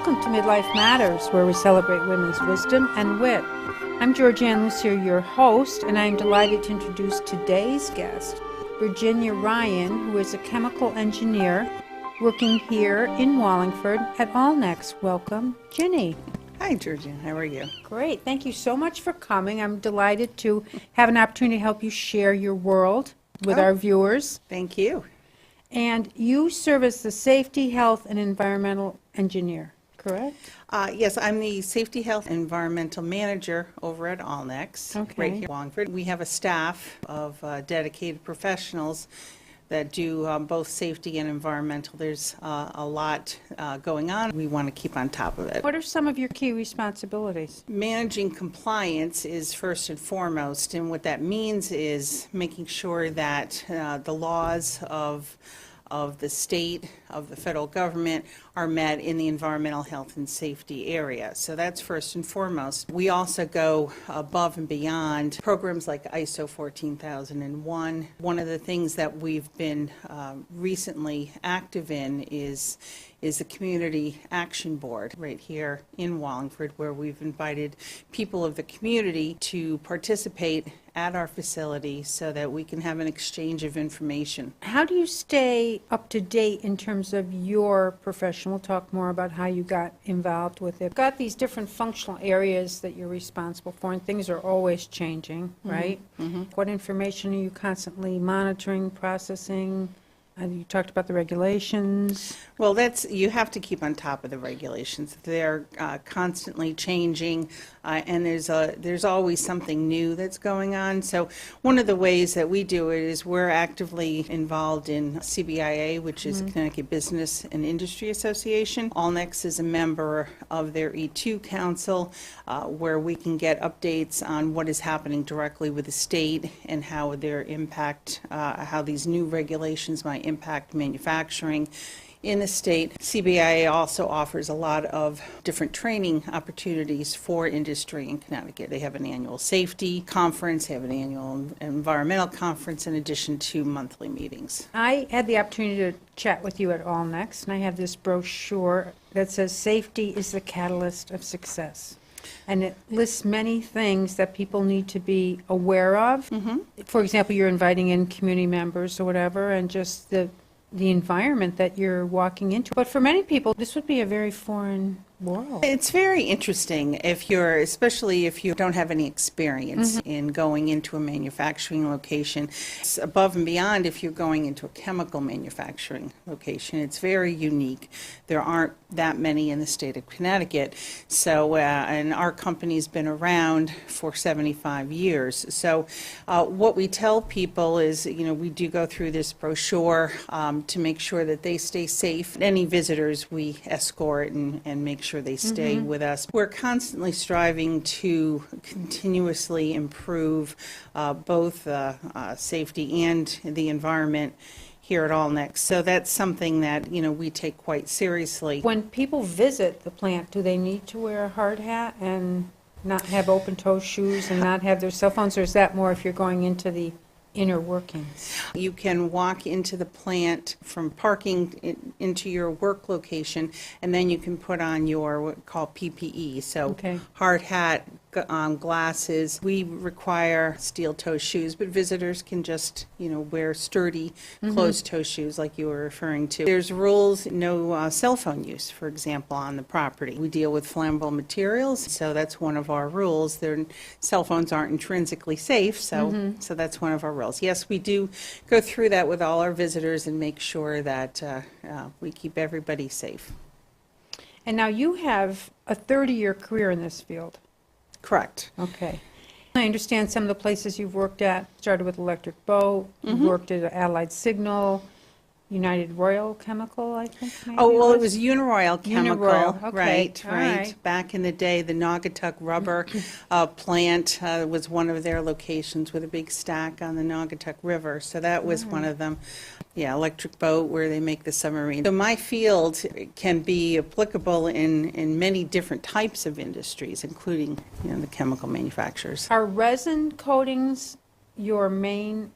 Welcome to Midlife Matters, where we celebrate women's wisdom and wit. I'm Georgian Lussier, your host, and I am delighted to introduce today's guest, Ginny Ryan, who is a chemical engineer working here in Wallingford at allnex. Welcome, Ginny. Hi, Georgian. How are you? Great. Thank you so much for coming. I'm delighted to have an opportunity to help you share your world with our viewers. Thank you. And you serve as the Safety, Health, and Environmental Engineer, correct? Yes, I'm the Safety, Health, and Environmental Manager over at allnex, right here in Wallingford. We have a staff of dedicated professionals that do both safety and environmental. There's a lot going on. We want to keep on top of it. What are some of your key responsibilities? Managing compliance is first and foremost, and what that means is making sure that the laws of the state, of the federal government, are met in the environmental health and safety area. So that's first and foremost. We also go above and beyond programs like ISO 14001. One of the things that we've been recently active in is the Community Action Board right here in Wallingford, where we've invited people of the community to participate at our facility so that we can have an exchange of information. How do you stay up to date in terms of your profession? We'll talk more about how you got involved with it. You've got these different functional areas that you're responsible for, and things are always changing, right? Mm-hmm. What information are you constantly monitoring, processing? You talked about the regulations. Well, you have to keep on top of the regulations. They're constantly changing, and there's always something new that's going on. So one of the ways that we do it is we're actively involved in CBIA, which is the Connecticut Business and Industry Association. allnex is a member of their E2 Council, where we can get updates on what is happening directly with the state and how how these new regulations might impact manufacturing in the state. CBIA also offers a lot of different training opportunities for industry in Connecticut. They have an annual safety conference, they have an annual environmental conference in addition to monthly meetings. I had the opportunity to chat with you at allnex, and I have this brochure that says safety is the catalyst of success. And it lists many things that people need to be aware of. Mm-hmm. For example, you're inviting in community members or whatever, and just the environment that you're walking into. But for many people, this would be a very foreign world. It's very interesting especially if you don't have any experience in going into a manufacturing location. It's above and beyond if you're going into a chemical manufacturing location. It's very unique. There aren't that many in the state of Connecticut. So, and our company's been around for 75 years. So what we tell people is, we do go through this brochure to make sure that they stay safe. Any visitors we escort and make sure they stay with us. We're constantly striving to continuously improve both safety and the environment here at allnex. So that's something that, we take quite seriously. When people visit the plant, do they need to wear a hard hat and not have open-toe shoes and not have their cell phones, or is that more if you're going into the inner workings? You can walk into the plant from parking into your work location, and then you can put on your what we call PPE. So hard hat, glasses. We require steel-toe shoes, but visitors can just, wear sturdy closed-toe shoes like you were referring to. There's rules, no cell phone use, for example, on the property. We deal with flammable materials, so that's one of our rules. Cell phones aren't intrinsically safe, so that's one of our rules. Yes, we do go through that with all our visitors and make sure that we keep everybody safe. And now you have a 30-year career in this field. Correct. Okay. I understand some of the places you've worked at started with Electric Boat, you worked at Allied Signal, United Royal Chemical, I think. Maybe it was Uniroyal Chemical. Uniroyal. Okay. Right. Back in the day, the Naugatuck rubber plant was one of their locations with a big stack on the Naugatuck River. So that was one of them. Yeah, Electric Boat, where they make the submarine. So my field can be applicable in many different types of industries, including the chemical manufacturers. Are resin coatings your main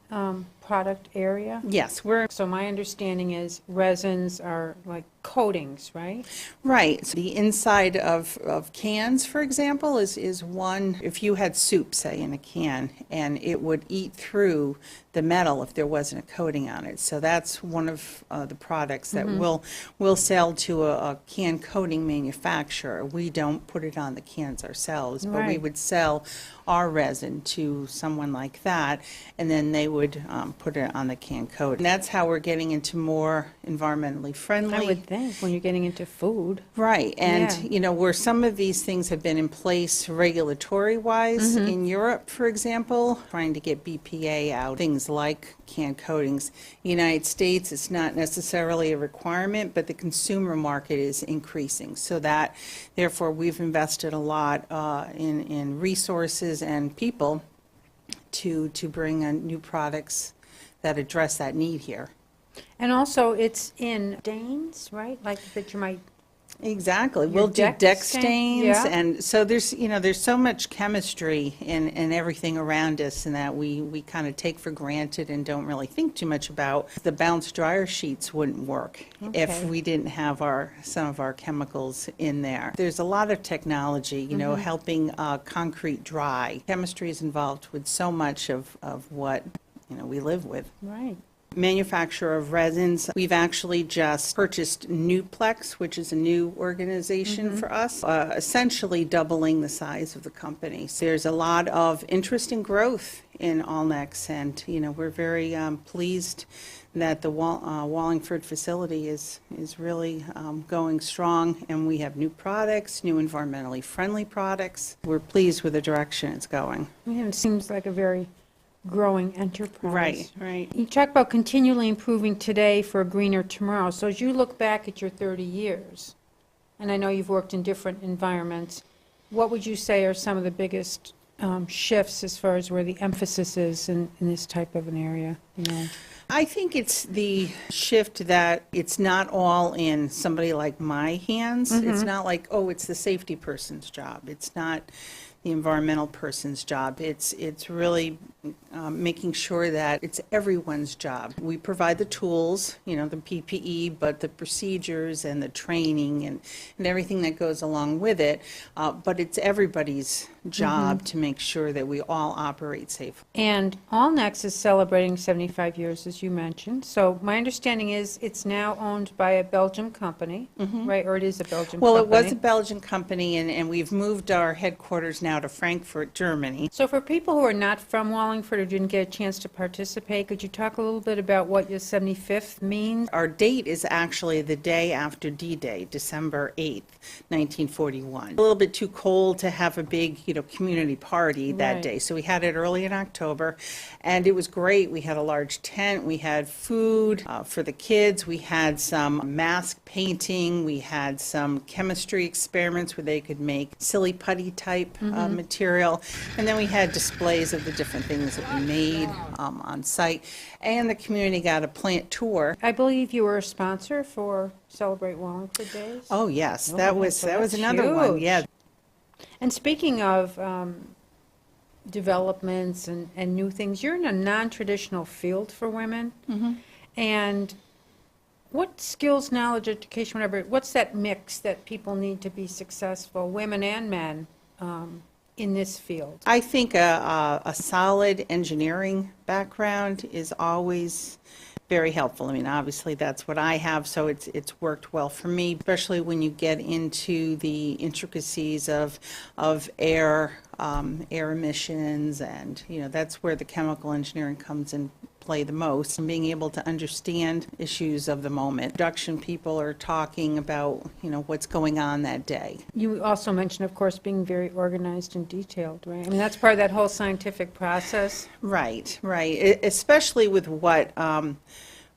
product area? Yes, we're So my understanding is resins are like coatings, right? right. So the inside of cans, for example, is one. If you had soup, say, in a can, and it would eat through the metal if there wasn't a coating on it. So that's one of the products that we'll sell to a can coating manufacturer. We don't put it on the cans ourselves, but we Right. would sell our resin to someone like that, and then they would put it on the can coat. And that's how we're getting into more environmentally friendly. I would think when you're getting into food. Right, and Yeah. where some of these things have been in place regulatory-wise in Europe, for example, trying to get BPA out, things like can coatings. United States, it's not necessarily a requirement, but the consumer market is increasing. So that, therefore, we've invested a lot in resources and people to bring in new products that address that need here. And also, it's in stains, right? Like that you might, Exactly. Your We'll do deck deck stain? stains, Yeah. and so there's so much chemistry in everything around us, and that we kind of take for granted and don't really think too much about. The bounce dryer sheets wouldn't work if Okay. we didn't have some of our chemicals in there. There's a lot of technology, helping concrete dry. Chemistry is involved with so much of what we live with. right. Manufacturer of resins. We've actually just purchased Newplex, which is a new organization for us, essentially doubling the size of the company. So there's a lot of interest and growth in allnex, and we're very pleased that the Wallingford facility is really going strong, and we have new products, new environmentally friendly products. We're pleased with the direction it's going. Yeah, it seems like a very growing enterprise. Right. You talk about continually improving today for a greener tomorrow. So as you look back at your 30 years, and I know you've worked in different environments, what would you say are some of the biggest shifts as far as where the emphasis is in this type of an area? I think it's the shift that it's not all in somebody like my hands. It's not like, oh, it's the safety person's job. It's not the environmental person's job. It's really making sure that it's everyone's job. We provide the tools, the PPE, but the procedures and the training and everything that goes along with it. But it's everybody's job to make sure that we all operate safely. And allnex is celebrating 75 years, as you mentioned. So my understanding is it's now owned by a Belgian company, right? Or it is a Belgian Well, company. it was a Belgian company, and we've moved our headquarters now to Frankfurt, Germany. So for people who are not from Wallingford or didn't get a chance to participate, could you talk a little bit about what your 75th means? Our date is actually the day after D-Day, December 8th, 1941. A little bit too cold to have a big, community party that Right. day. So we had it early in October, and it was great. We had a large tent. We had food for the kids. We had some mask painting. We had some chemistry experiments where they could make silly putty type material. And then we had displays of the different things that we made on site. And the community got a plant tour. I believe you were a sponsor for Celebrate Wallingford Days. Oh, yes, Oh, that so was that's another one, huge. yeah. And speaking of developments and new things, you're in a non-traditional field for women. And what skills, knowledge, education, whatever, what's that mix that people need to be successful, women and men, in this field? I think a solid engineering background is always very helpful. I mean, obviously, that's what I have, so it's worked well for me, especially when you get into the intricacies of air emissions, and that's where the chemical engineering comes in play the most, and being able to understand issues of the moment. Production people are talking about what's going on that day. You also mentioned, of course, being very organized and detailed, right? I mean, that's part of that whole scientific process. Right. Especially with what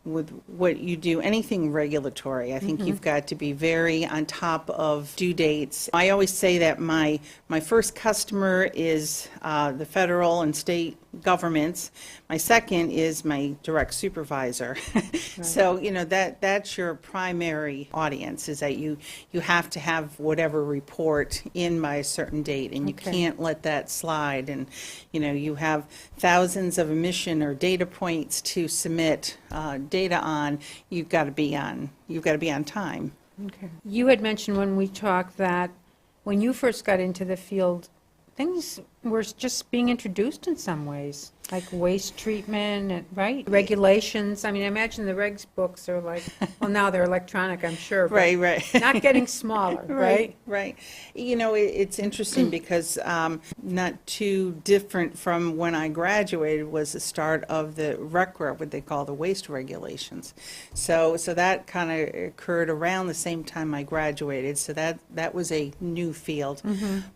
with what you do, anything regulatory. I think you've got to be very on top of due dates. I always say that my first customer is the federal and state governments. My second is my direct supervisor. So, you know, that's your primary audience, is that you have to have whatever report in by a certain date, and you can't let that slide. And, you know, you have thousands of emission or data points to submit data on. You've got to be on time. Okay. You had mentioned when we talked that when you first got into the field, things were just being introduced in some ways, like waste treatment, and, right? Regulations. I mean, I imagine the regs books are like, well, now they're electronic, I'm sure. But Right. not getting smaller, right? Right. You know, it's interesting because not too different from when I graduated was the start of the RECRA, what they call the waste regulations. So that kind of occurred around the same time I graduated. So that was a new field.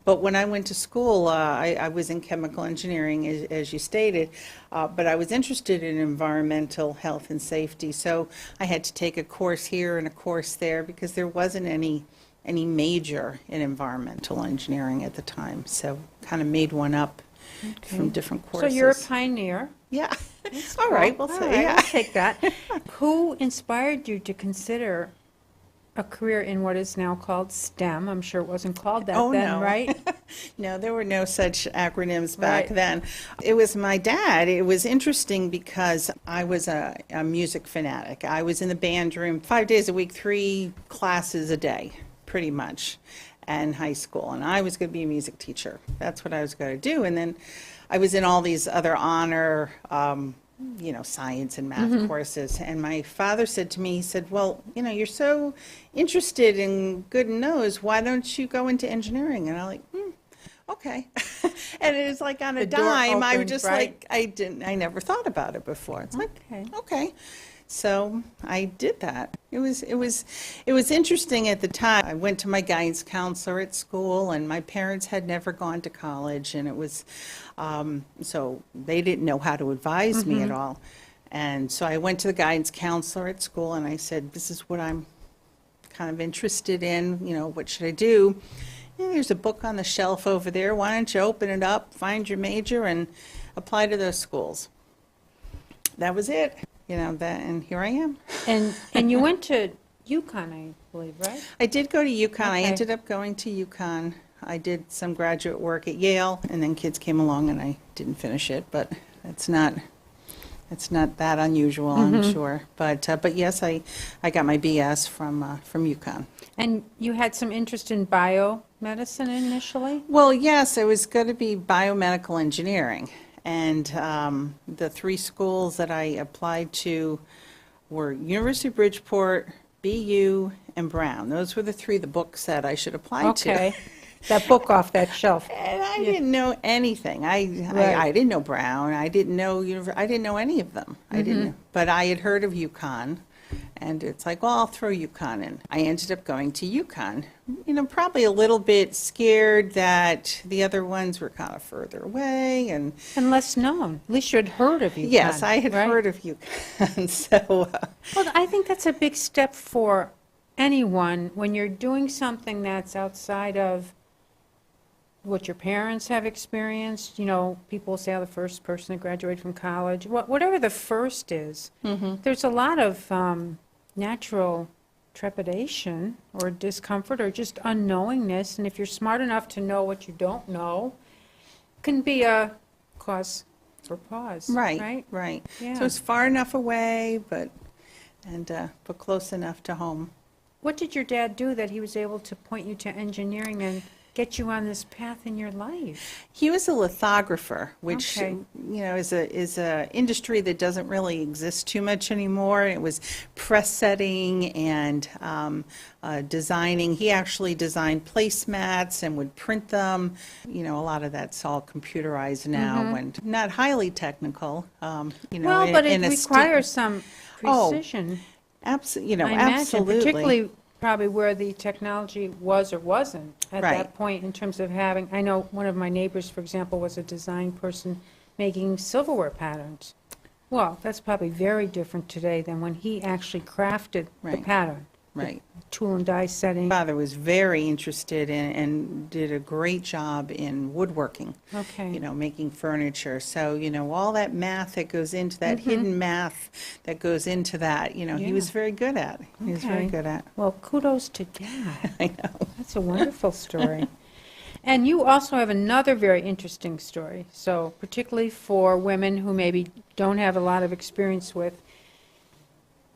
But when I went to school, I was in chemical engineering, as you stated, but I was interested in environmental health and safety. So I had to take a course here and a course there because there wasn't any major in environmental engineering at the time. So kind of made one up from different courses. So you're a pioneer. Yeah. That's All cool. right, we'll All say, right, yeah. I'll take that. Who inspired you to consider a career in what is now called STEM? I'm sure it wasn't called that Oh, then, no. right? No, there were no such acronyms back Right. then. It was my dad. It was interesting because I was a music fanatic. I was in the band room 5 days a week, 3 classes a day, pretty much, in high school. And I was going to be a music teacher. That's what I was going to do. And then I was in all these other honor you know, science and math courses. And my father said to me, he said, well, you know, you're so interested in good and knows, why don't you go into engineering? And I'm like, okay. And it was like on a The door dime. I was opened, just right? like, I never thought about it before. It's like, okay. So I did that. It was interesting at the time. I went to my guidance counselor at school, and my parents had never gone to college, and it was, so they didn't know how to advise me at all. And so I went to the guidance counselor at school, and I said, this is what I'm kind of interested in, you know, what should I do? Yeah, there's a book on the shelf over there. Why don't you open it up, find your major, and apply to those schools? That was it. You know, that, and here I am. And you went to UConn, I believe, right? I did go to UConn. I Okay. ended up going to UConn. I did some graduate work at Yale, and then kids came along and I didn't finish it, but it's not that unusual, I'm sure. But yes, I got my BS from UConn. And you had some interest in biomedicine initially? Well, yes, it was going to be biomedical engineering. And the 3 schools that I applied to were University of Bridgeport, BU, and Brown. Those were the 3 the book said I should apply to. Okay. That book off that shelf. And I didn't know anything. I didn't know Brown. I didn't know I didn't know any of them. I didn't. But I had heard of UConn, and it's like, well, I'll throw UConn in. I ended up going to UConn. You know, probably a little bit scared that the other ones were kind of further away, and And less known. At least you had heard of UConn. yes, I had right? heard of UConn. So Well, I think that's a big step for anyone when you're doing something that's outside of what your parents have experienced. You know, people say, oh, the first person to graduate from college. Whatever the first is, there's a lot of natural trepidation or discomfort or just unknowingness. And if you're smart enough to know what you don't know, can be a cause for pause. right. Yeah. So it's far enough away, but close enough to home. What did your dad do that he was able to point you to engineering and get you on this path in your life? He was a lithographer, which Okay. you know is a industry that doesn't really exist too much anymore. It was press setting and designing. He actually designed placemats and would print them. You know, a lot of that's all computerized now and not highly technical. You know, Well, but it in a requires some Oh, precision. you know, I imagine, absolutely. particularly probably where the technology was or wasn't at Right. that point in terms of having, I know one of my neighbors, for example, was a design person making silverware patterns. Well, that's probably very different today than when he actually crafted the Right. pattern. Right. Tool and die setting. Father was very interested in, and did a great job in woodworking, Okay. you know, making furniture. So, you know, all that math that goes into that, hidden math that goes into that, you know, he was Yeah. very good at. He was very Okay. good at. Well, kudos to Dad. I know. That's a wonderful story. And you also have another very interesting story. So particularly for women who maybe don't have a lot of experience with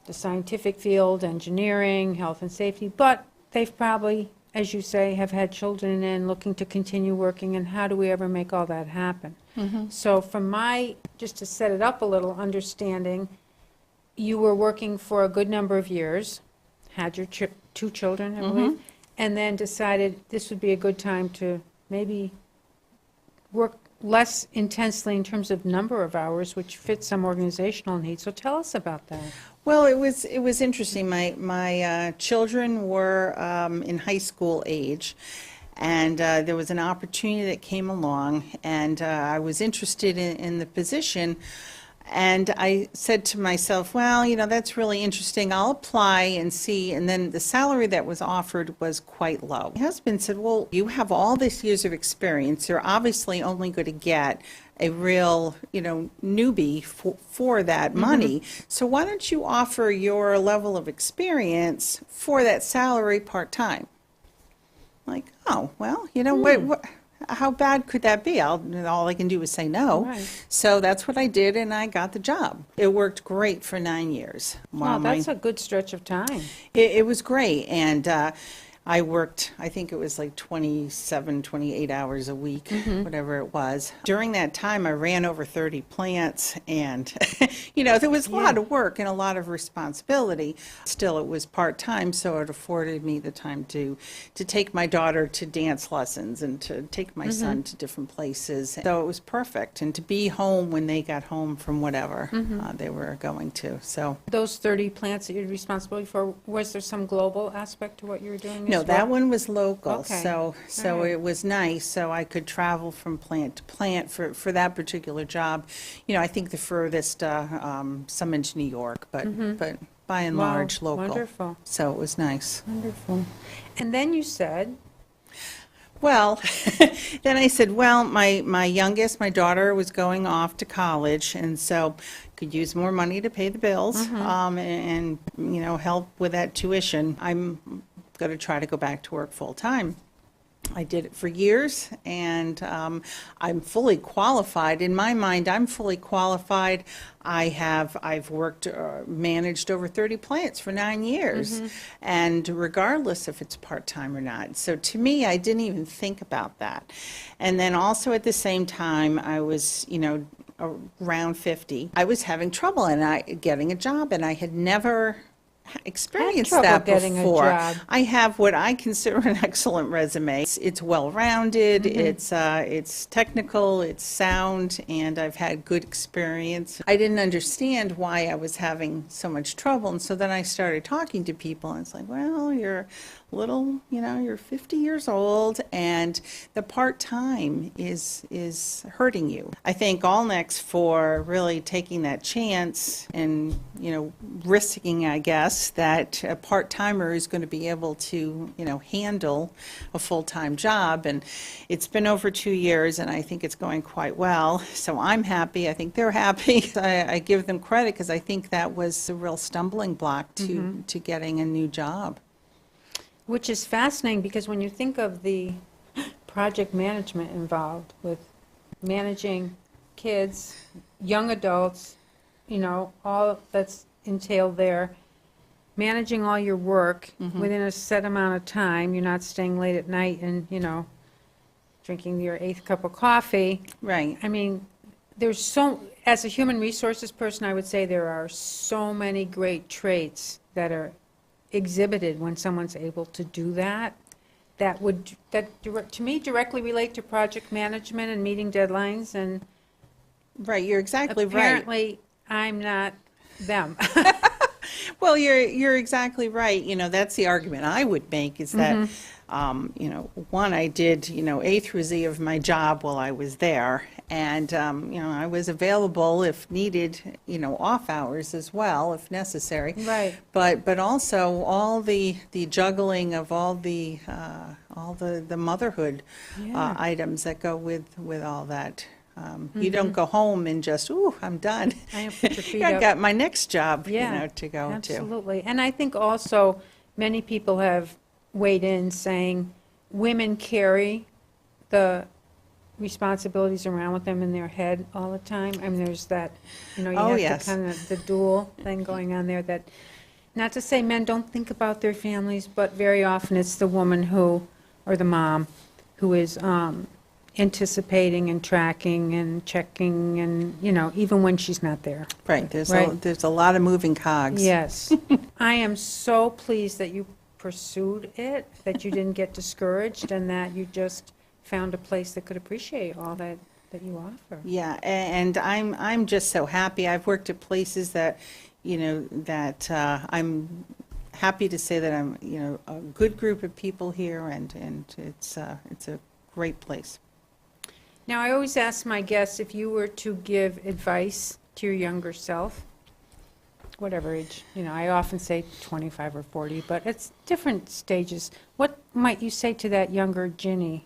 the scientific field, engineering, health and safety, but they've probably, as you say, have had children and looking to continue working, and how do we ever make all that happen? So from my, just to set it up a little, understanding, you were working for a good number of years, had your two children, I believe, and then decided this would be a good time to maybe work less intensely in terms of number of hours, which fits some organizational needs. So tell us about that. Well, it was interesting. My children were in high school age, and there was an opportunity that came along, and I was interested in the position. And I said to myself, well, you know, that's really interesting. I'll apply and see. And then the salary that was offered was quite low. My husband said, well, you have all this years of experience. You're obviously only going to get a real, you know, newbie for that money. So why don't you offer your level of experience for that salary part-time? Like, oh, well, you know, what how bad could that be? All I can do is say no. Right. So that's what I did, and I got the job. It worked great for 9 years. Well, that's a good stretch of time. It was great, and I worked, I think it was like 27, 28 hours a week, whatever it was. During that time, I ran over 30 plants, and, you know, there was a lot of work and a lot of responsibility. Still, it was part-time, so it afforded me the time to take my daughter to dance lessons and to take my son to different places. So it was perfect, and to be home when they got home from whatever they were going to. So Those 30 plants that you're responsible for, was there some global aspect to what you were doing? no, as well? that one was local, Okay. so All right. it was nice, so I could travel from plant to plant for that particular job. You know, I think the furthest, some into New York, but by and Wow, large, local. wonderful. So it was nice. Wonderful. And then you said, Well, then I said, well, my youngest, my daughter, was going off to college, and so could use more money to pay the bills, and, you know, help with that tuition. I'm going to try to go back to work full-time. I did it for years, and I'm fully qualified. In my mind, I'm fully qualified. I've worked, managed over 30 plants for 9 years, and regardless if it's part-time or not. So to me, I didn't even think about that. And then also at the same time, I was, you know, around 50. I was having trouble getting a job, and I had never experienced trouble that getting a before. job. I have what I consider an excellent resume. It's well-rounded, it's technical, it's sound, and I've had good experience. I didn't understand why I was having so much trouble, and so then I started talking to people, and it's like, well, you're little, you know, you're 50 years old, and the part-time is hurting you. I thank allnex for really taking that chance and, you know, risking, I guess, that a part-timer is going to be able to, you know, handle a full-time job. And it's been over 2 years, and I think it's going quite well. So I'm happy. I think they're happy. I give them credit because I think that was a real stumbling block to getting a new job. which is fascinating, because when you think of the project management involved with managing kids, young adults, you know, all that's entailed there, managing all your work within a set amount of time, you're not staying late at night and, you know, drinking your 8th cup of coffee. Right. I mean, there's so, as a human resources person, I would say there are so many great traits that are exhibited when someone's able to do that, to me, directly relate to project management and meeting deadlines, and Right, you're exactly right. apparently, I'm not them. Well, you're exactly right. That's the argument I would make is that, one, I did, A through Z of my job while I was there. And, I was available if needed, off hours as well, if necessary. Right. But also all the juggling of all the motherhood Yeah. items that go with all that. You don't go home and just, ooh, I'm done. I put your feet I up. got my next job, Yeah, to go to. absolutely. And I think also many people have weighed in saying women carry the responsibilities around with them in their head all the time. I mean, there's that, you Oh, have yes. to kind of the dual thing going on there that, not to say men don't think about their families, but very often it's the woman or the mom who is anticipating and tracking and checking and, even when she's not there. Right, there's Right. there's a lot of moving cogs. Yes. I am so pleased that you pursued it, that you didn't get discouraged, and that you just found a place that could appreciate all that you offer. Yeah, and I'm just so happy. I've worked at places that, I'm happy to say that I'm, a good group of people here, and it's a great place. Now, I always ask my guests, if you were to give advice to your younger self, whatever age, I often say 25 or 40, but it's different stages. What might you say to that younger Ginny?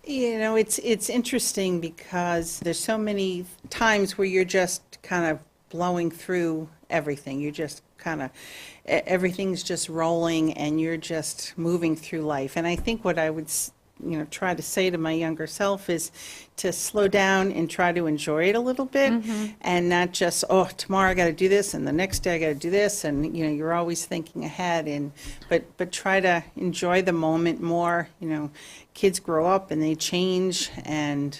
It's interesting because there's so many times where you're just kind of blowing through everything. You're just kind of, everything's just rolling and you're just moving through life. And I think what I would, try to say to my younger self is to slow down and try to enjoy it a little bit and not just, oh, tomorrow I got to do this and the next day I got to do this. And, you're always thinking ahead but try to enjoy the moment more. Kids grow up and they change and,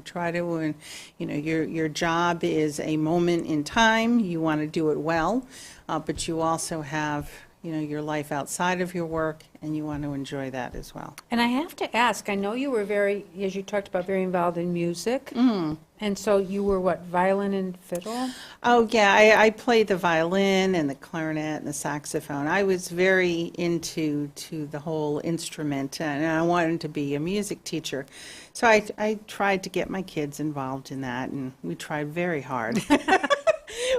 try to, your job is a moment in time. You want to do it well, but you also have, your life outside of your work, and you want to enjoy that as well. And I have to ask, I know you were very, as you talked about, very involved in music. And so you were what, violin and fiddle? Oh, yeah, I played the violin and the clarinet and the saxophone. I was very into the whole instrument, and I wanted to be a music teacher. So I tried to get my kids involved in that, and we tried very hard.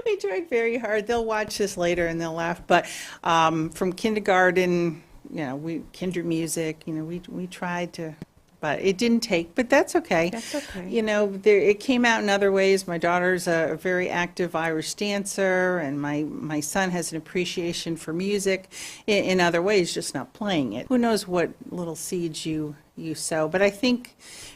We tried very hard. They'll watch this later and they'll laugh. But from kindergarten, kinder music, we tried to, but it didn't take, but that's okay. That's okay. It came out in other ways. My daughter's a very active Irish dancer, and my son has an appreciation for music in other ways, just not playing it. Who knows what little seeds you sow. But I think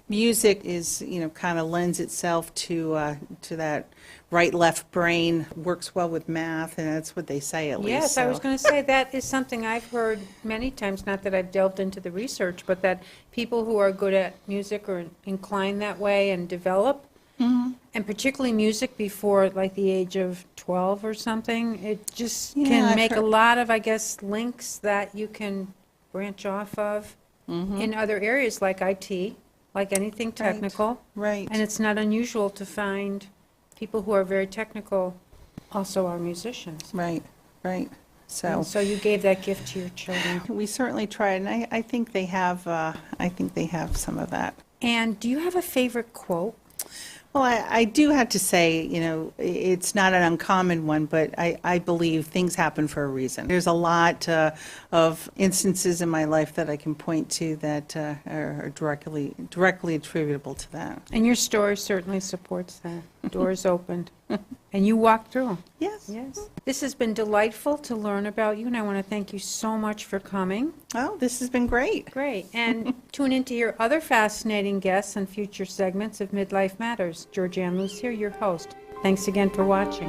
music is, kind of lends itself to that right-left brain, works well with math, and that's what they say at least. Yes, I was going to say that is something I've heard many times, not that I've delved into the research, but that people who are good at music or inclined that way and develop, and particularly music before like the age of 12 or something, it just can I've make a heard- lot of, I guess, links that you can branch off of in other areas like IT, like anything technical. Right. And it's not unusual to find people who are very technical also are musicians. Right. So And so you gave that gift to your children. we certainly tried, and I think they have. I think they have some of that. And do you have a favorite quote? Well, I do have to say, it's not an uncommon one, but I believe things happen for a reason. There's a lot of instances in my life that I can point to that are directly attributable to that. And your story certainly supports that. Doors opened. And you walked through them. Yes. Yes. This has been delightful to learn about you, and I want to thank you so much for coming. Oh, this has been great. Great. And tune in to hear other fascinating guests and future segments of Midlife Matters. Georgian Lussier, your host. Thanks again for watching.